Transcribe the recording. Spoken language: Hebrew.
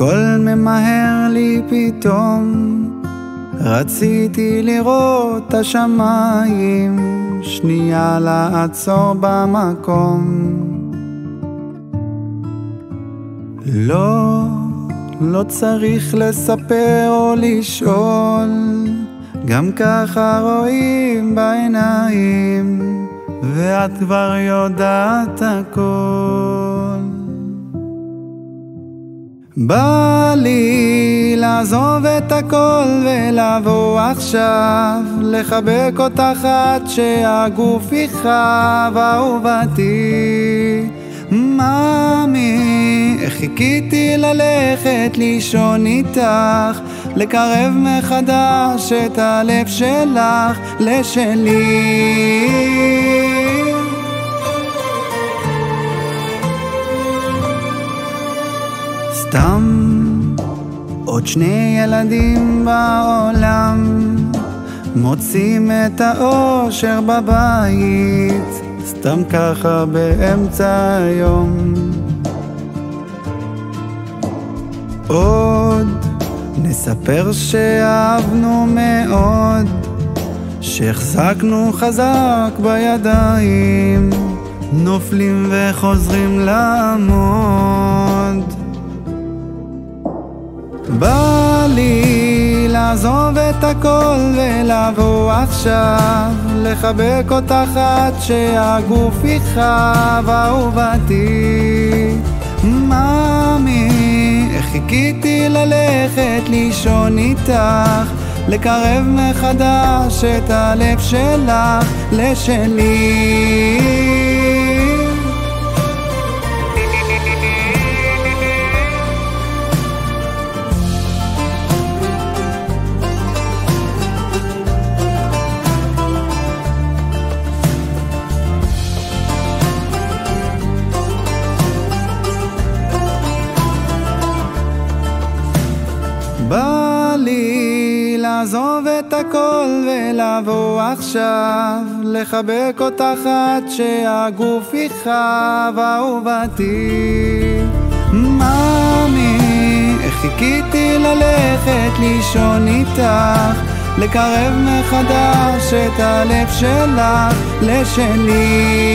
הכל ממהר לי פתאום, רציתי לראות את השמיים, שנייה לעצור במקום. לא צריך לספר או לשאול, גם ככה רואים בעיניים, ואת כבר יודעת הכל. בא לי לעזוב את הכל ולבוא עכשיו, לחבק אותך עד שהגוף יכאב. אהובתי מאמי, איך חיכיתי ללכת לישון איתך, לקרב מחדש את הלב שלך לשלי. סתם עוד שני ילדים בעולם, מוצאים את האושר בבית, סתם ככה באמצע היום. עוד נספר שאהבנו מאוד, שהחזקנו חזק בידיים, נופלים וחוזרים לעמוד. בא לי לעזוב את הכל ולבוא עכשיו, לחבק אותך עד שהגוף יכאב. אהובתי מאמי, איך חיכיתי ללכת לישון איתך, לקרב מחדש את הלב שלך לשלי. בא לי לעזוב את הכל ולבוא עכשיו, לחבק אותך עד שהגוף יכאב. אהובתי מאמי, איך חיכיתי ללכת לישון איתך, לקרב מחדש את הלב שלך לשלי.